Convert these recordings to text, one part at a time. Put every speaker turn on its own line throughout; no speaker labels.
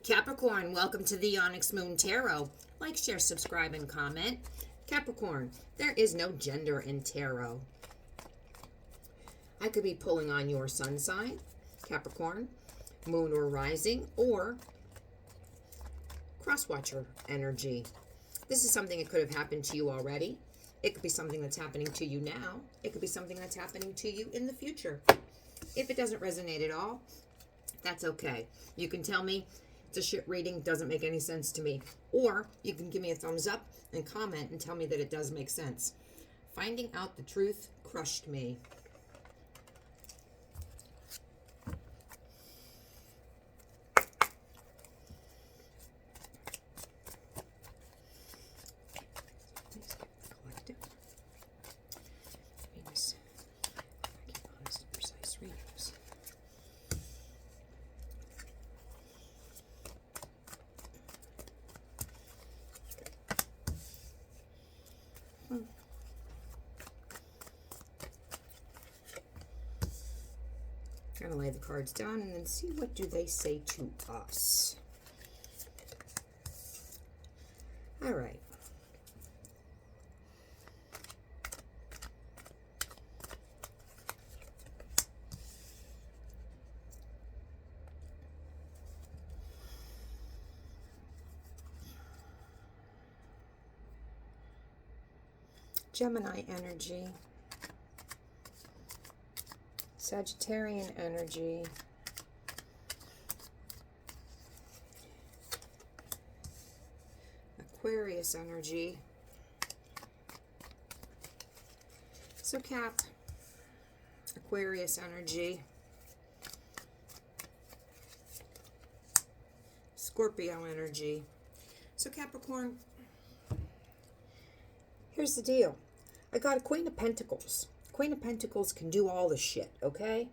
Capricorn, welcome to the Onyx Moon Tarot. Like, share, subscribe, and comment. Capricorn, there is no gender in tarot. I could be pulling on your sun sign, Capricorn, moon or rising, or cross-watcher energy. This is something that could have happened to you already. It could be something that's happening to you now. It could be something that's happening to you in the future. If it doesn't resonate at all, that's okay. You can tell me it's a shit reading, doesn't make any sense to me. Or you can give me a thumbs up and comment and tell me that it does make sense. Finding out the truth crushed me. Kind of lay the cards down and then see what do they say to us. All right. Gemini energy. Sagittarian energy. Aquarius energy. So Cap, Aquarius energy. Scorpio energy. So Capricorn, here's the deal. I got a Queen of Pentacles. Queen of Pentacles can do all the shit, okay?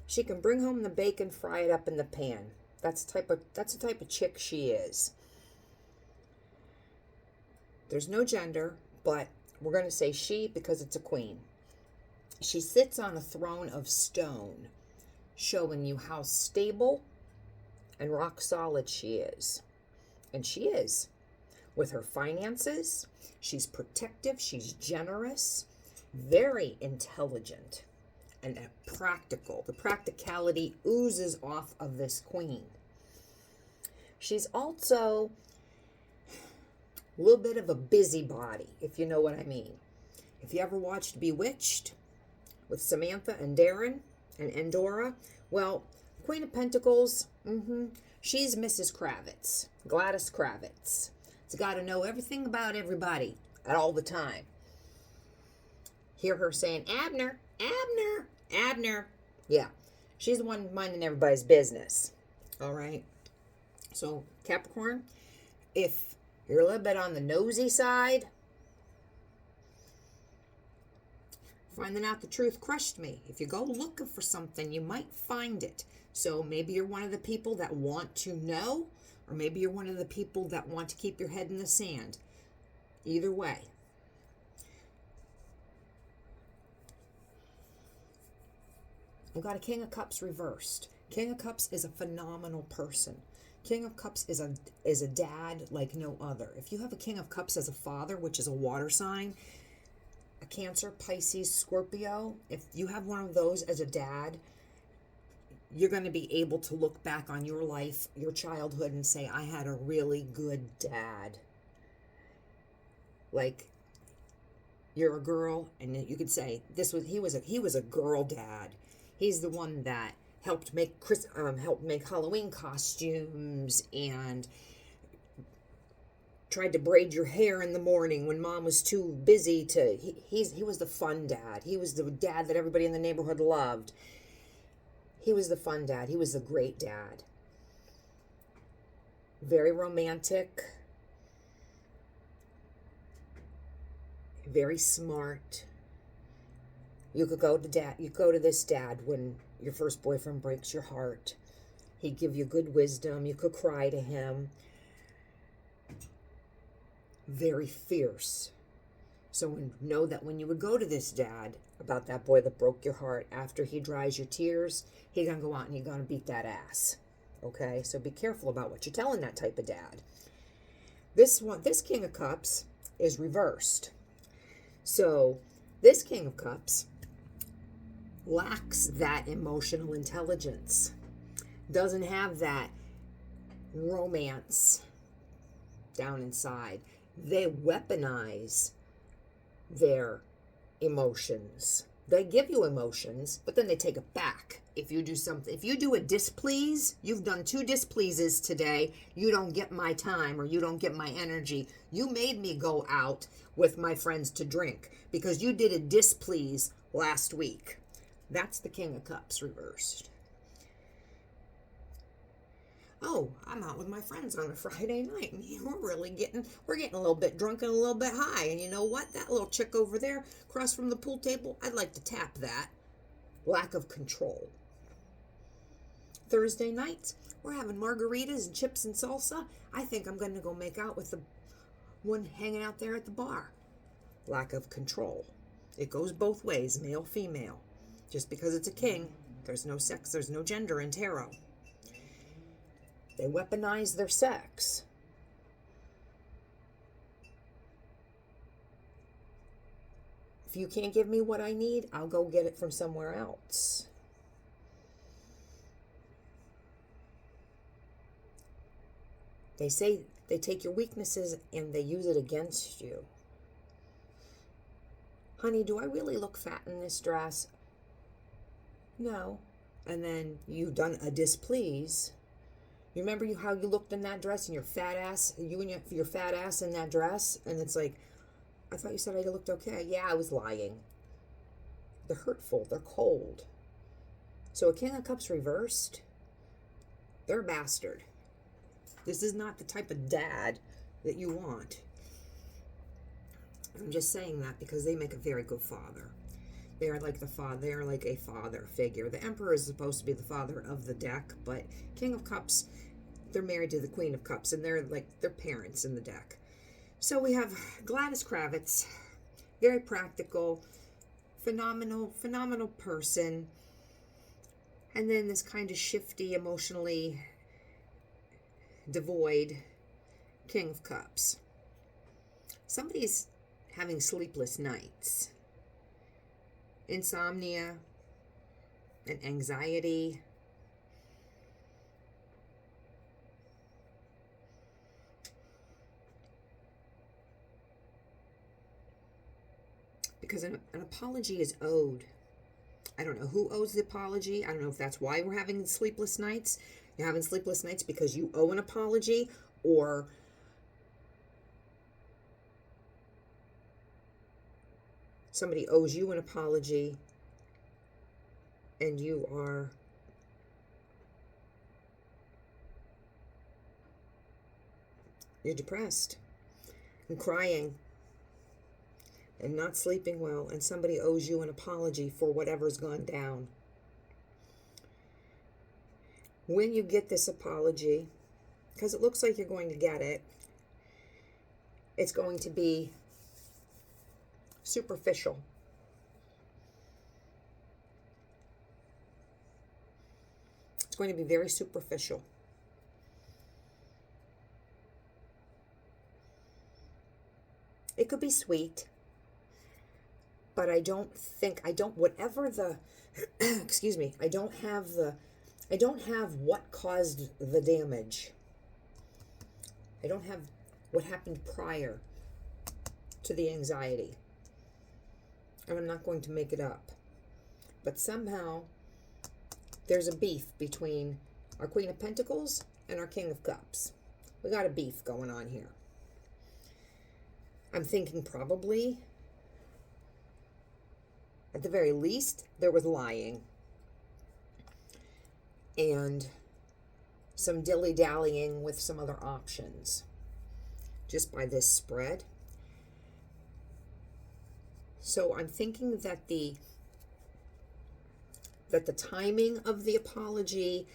She can bring home the bacon, fry it up in the pan. That's the type of chick she is. There's no gender, but we're going to say she because it's a queen. She sits on a throne of stone, showing you how stable and rock solid she is. And she is. With her finances, she's protective, she's generous, very intelligent, and practical. The practicality oozes off of this queen. She's also a little bit of a busybody, if you know what I mean. If you ever watched Bewitched with Samantha and Darren and Endora, well, Queen of Pentacles, she's Mrs. Kravitz, Gladys Kravitz. She's got to know everything about everybody at all the time. Hear her saying, Abner, Abner, Abner. Yeah, she's the one minding everybody's business. All right. So, Capricorn, if you're a little bit on the nosy side, finding out the truth crushed me. If you go looking for something, you might find it. So maybe you're one of the people that want to know, or maybe you're one of the people that want to keep your head in the sand. Either way. We've got a King of Cups reversed. King of Cups is a phenomenal person. King of Cups is a dad like no other. If you have a King of Cups as a father, which is a water sign, a Cancer, Pisces, Scorpio, if you have one of those as a dad, you're going to be able to look back on your life, your childhood, and say, I had a really good dad. Like, you're a girl, and you could say, he was a girl dad. He's the one that helped make Halloween costumes and tried to braid your hair in the morning when mom was too busy to. He was the fun dad. He was the dad that everybody in the neighborhood loved. He was the fun dad. He was the great dad. Very romantic. Very smart. You could go to this dad when your first boyfriend breaks your heart. He'd give you good wisdom. You could cry to him. Very fierce. So know that when you would go to this dad about that boy that broke your heart, after he dries your tears, he's going to go out and he's going to beat that ass. okay? So be careful about what you're telling that type of dad. This King of Cups is reversed. So this King of Cups lacks that emotional intelligence, doesn't have that romance down inside. They weaponize their emotions. They give you emotions, but then they take it back. If you do something, if you do a displease, you've done 2 displeases today, you don't get my time or you don't get my energy. You made me go out with my friends to drink because you did a displease last week. That's the King of Cups reversed. Oh, I'm out with my friends on a Friday night. We're getting a little bit drunk and a little bit high. And you know what? That little chick over there across from the pool table, I'd like to tap that. Lack of control. Thursday nights, we're having margaritas and chips and salsa. I think I'm going to go make out with the one hanging out there at the bar. Lack of control. It goes both ways, male, female. Just because it's a king, there's no sex, there's no gender in tarot. They weaponize their sex. If you can't give me what I need, I'll go get it from somewhere else. They say they take your weaknesses and they use it against you. Honey, do I really look fat in this dress? No. And then you've done a displease. You remember how you looked in that dress and your fat ass, you and your fat ass in that dress? And it's like, I thought you said I looked okay. Yeah, I was lying. They're hurtful. They're cold. So a King of Cups reversed, they're a bastard. This is not the type of dad that you want. I'm just saying that because they make a very good father. They are like a father figure. The Emperor is supposed to be the father of the deck, but King of Cups, they're married to the Queen of Cups, and they're parents in the deck. So we have Gladys Kravitz, very practical, phenomenal person, and then this kind of shifty, emotionally devoid King of Cups. Somebody's having sleepless nights. Insomnia and anxiety. Because an apology is owed. I don't know who owes the apology. I don't know if that's why we're having sleepless nights. You're having sleepless nights because you owe an apology, or somebody owes you an apology and you're depressed and crying and not sleeping well, and somebody owes you an apology for whatever's gone down. When you get this apology, because it looks like you're going to get it, it's going to be superficial. It's going to be very superficial. It could be sweet, but I don't have what caused the damage. I don't have what happened prior to the anxiety. And I'm not going to make it up. But somehow there's a beef between our Queen of Pentacles and our King of Cups. We got a beef going on here. I'm thinking probably, at the very least, there was lying and some dilly-dallying with some other options just by this spread. So I'm thinking that the timing of the apology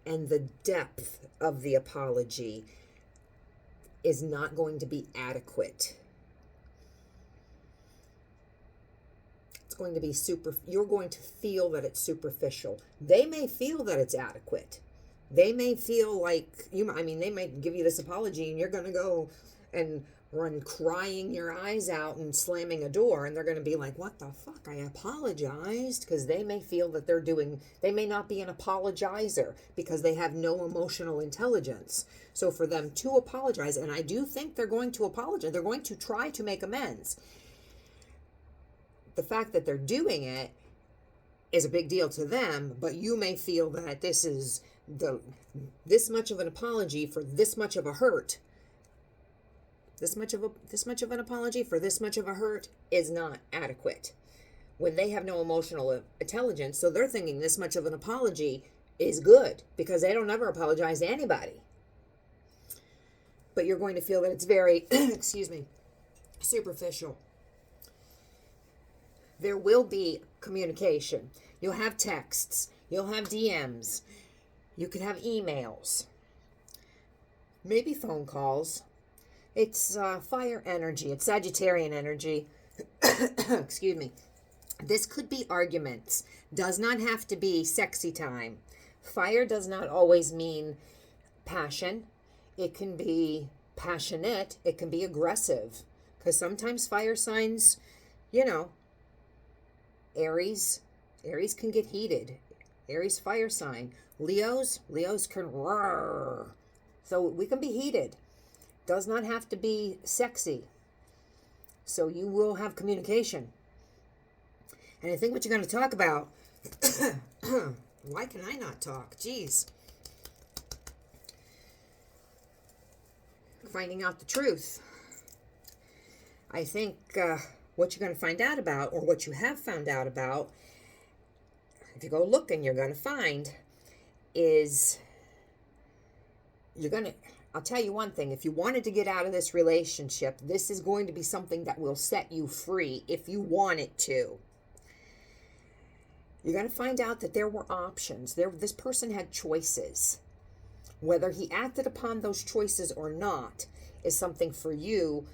and the depth of the apology is not going to be adequate. It's going to be you're going to feel that it's superficial. They may feel that it's adequate. They may feel like I mean, they might give you this apology and you're going to go and run crying your eyes out and slamming a door, and they're going to be like, what the fuck, I apologized, because they may feel that they may not be an apologizer because they have no emotional intelligence. So for them to apologize, and I do think they're going to apologize, they're going to try to make amends. The fact that they're doing it is a big deal to them, but you may feel that this much of an apology for this much of a hurt. This much of an apology for this much of a hurt is not adequate. When they have no emotional intelligence, so they're thinking this much of an apology is good because they don't ever apologize to anybody. But you're going to feel that it's very, excuse me, superficial. There will be communication. You'll have texts. You'll have DMs. You could have emails. Maybe phone calls. It's fire energy. It's Sagittarian energy. Excuse me. This could be arguments. Does not have to be sexy time. Fire does not always mean passion. It can be passionate. It can be aggressive. Because sometimes fire signs, Aries can get heated. Aries fire sign. Leos can roar. So we can be heated. Does not have to be sexy. So you will have communication. And I think what you're going to talk about, why can I not talk? Jeez. Finding out the truth. I think what you're going to find out about, or what you have found out about, if you go looking, you're going to find is I'll tell you one thing. If you wanted to get out of this relationship, this is going to be something that will set you free if you want it to. You're going to find out that there were options. This person had choices. Whether he acted upon those choices or not is something for you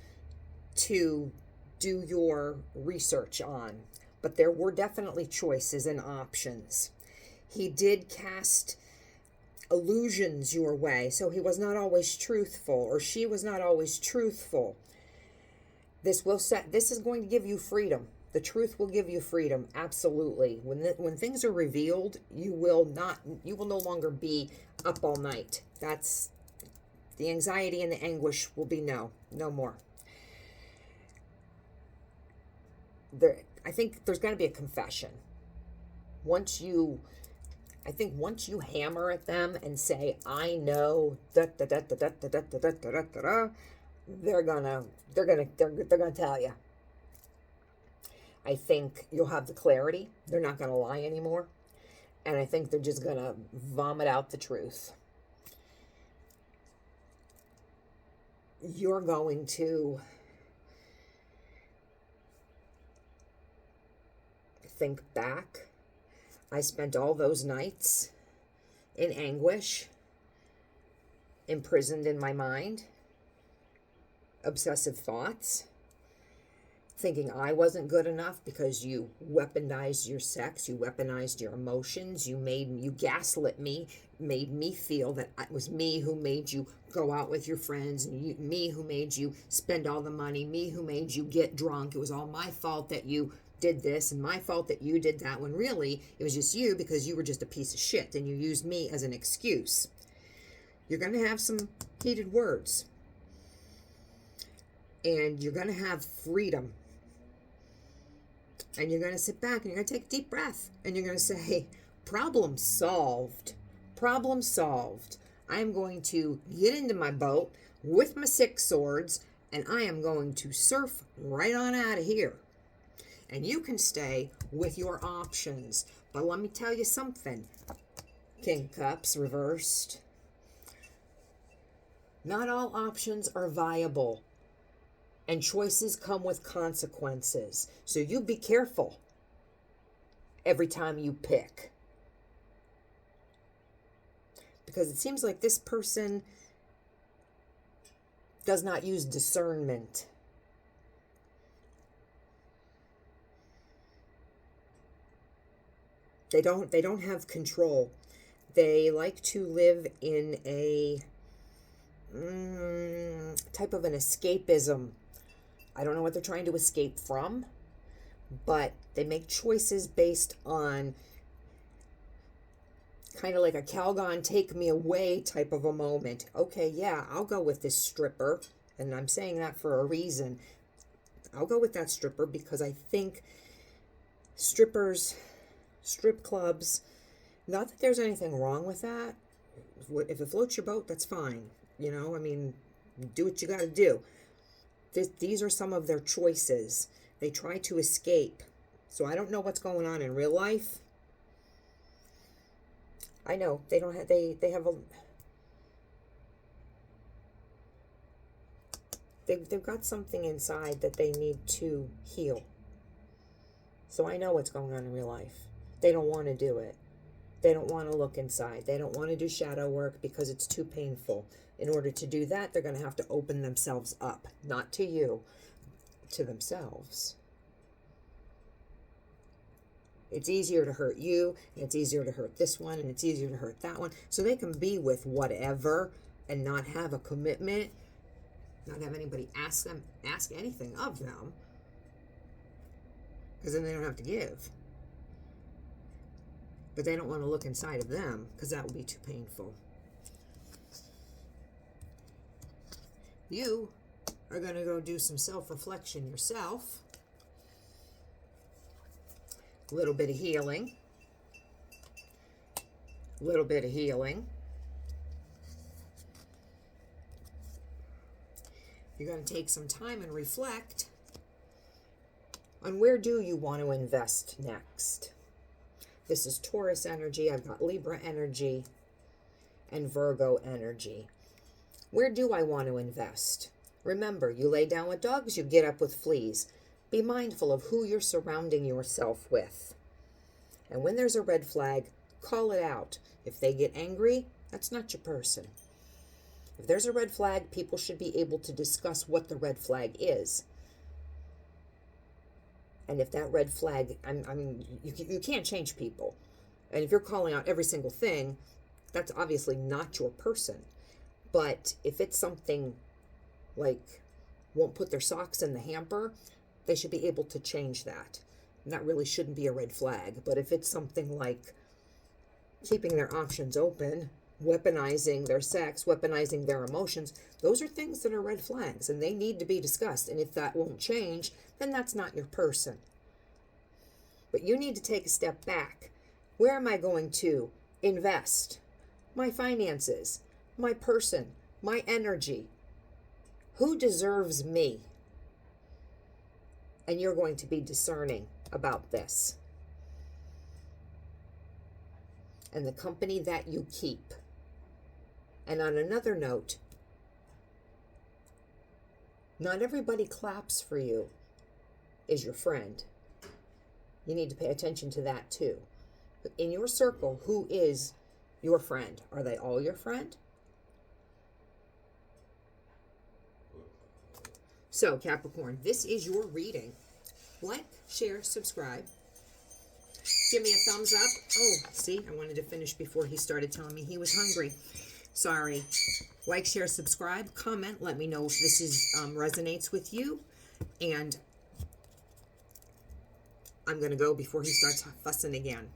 to do your research on. But there were definitely choices and options. He did cast illusions your way, so he was not always truthful, or she was not always truthful. This is going to give you freedom. The truth will give you freedom, absolutely. When things are revealed, you will no longer be up all night. That's the anxiety and the anguish will be no more. I think there's going to be a confession. Once you hammer at them and say, I know, they're gonna tell you. I think you'll have the clarity. They're not gonna lie anymore. And I think they're just gonna vomit out the truth. You're going to think back. I spent all those nights in anguish, imprisoned in my mind, obsessive thoughts, thinking I wasn't good enough because you weaponized your sex, you weaponized your emotions, you gaslit me, made me feel that it was me who made you go out with your friends, and me who made you spend all the money, me who made you get drunk. It was all my fault that you did this and my fault that you did that, when really it was just you because you were just a piece of shit and you used me as an excuse. You're going to have some heated words, and you're going to have freedom, and you're going to sit back and you're going to take a deep breath and you're going to say, problem solved. I am going to get into my boat with my 6 swords and I am going to surf right on out of here. And you can stay with your options. But let me tell you something. King of Cups reversed. Not all options are viable. And choices come with consequences. So you be careful every time you pick. Because it seems like this person does not use discernment. They don't have control. They like to live in a type of an escapism. I don't know what they're trying to escape from, but they make choices based on kind of like a Calgon take me away type of a moment. Okay, yeah, I'll go with this stripper, and I'm saying that for a reason. I'll go with that stripper because I think strippers, strip clubs, not that there's anything wrong with that. If it floats your boat, that's fine. You know, I mean, do what you got to do. These are some of their choices. They try to escape. So I don't know what's going on in real life. I know they don't have, they have a, they've got something inside that they need to heal. So I know what's going on in real life. They don't want to do it. They don't want to look inside. They don't want to do shadow work because it's too painful. In order to do that, they're going to have to open themselves up. Not to you, to themselves. It's easier to hurt you, and it's easier to hurt this one, and it's easier to hurt that one. So they can be with whatever and not have a commitment, not have anybody ask anything of them, because then they don't have to give. But they don't want to look inside of them because that would be too painful. You are going to go do some self-reflection yourself. A little bit of healing. A little bit of healing. You're going to take some time and reflect on where do you want to invest next. This is Taurus energy. I've got Libra energy and Virgo energy. Where do I want to invest? Remember, you lay down with dogs, you get up with fleas. Be mindful of who you're surrounding yourself with. And when there's a red flag, call it out. If they get angry, that's not your person. If there's a red flag, people should be able to discuss what the red flag is. And if that red flag, you can't change people. And if you're calling out every single thing, that's obviously not your person. But if it's something like won't put their socks in the hamper, they should be able to change that. And that really shouldn't be a red flag. But if it's something like keeping their options open, weaponizing their sex, weaponizing their emotions, those are things that are red flags and they need to be discussed. And if that won't change, then that's not your person. But you need to take a step back. Where am I going to invest my finances, my person, my energy? Who deserves me? And you're going to be discerning about this. And the company that you keep. And on another note, not everybody claps for you is your friend. You need to pay attention to that too. But in your circle, who is your friend? Are they all your friend? So, Capricorn, this is your reading. Like, share, subscribe. Give me a thumbs up. Oh, see, I wanted to finish before he started telling me he was hungry. Sorry. Like, share, subscribe, comment. Let me know if this resonates with you. And I'm going to go before he starts fussing again.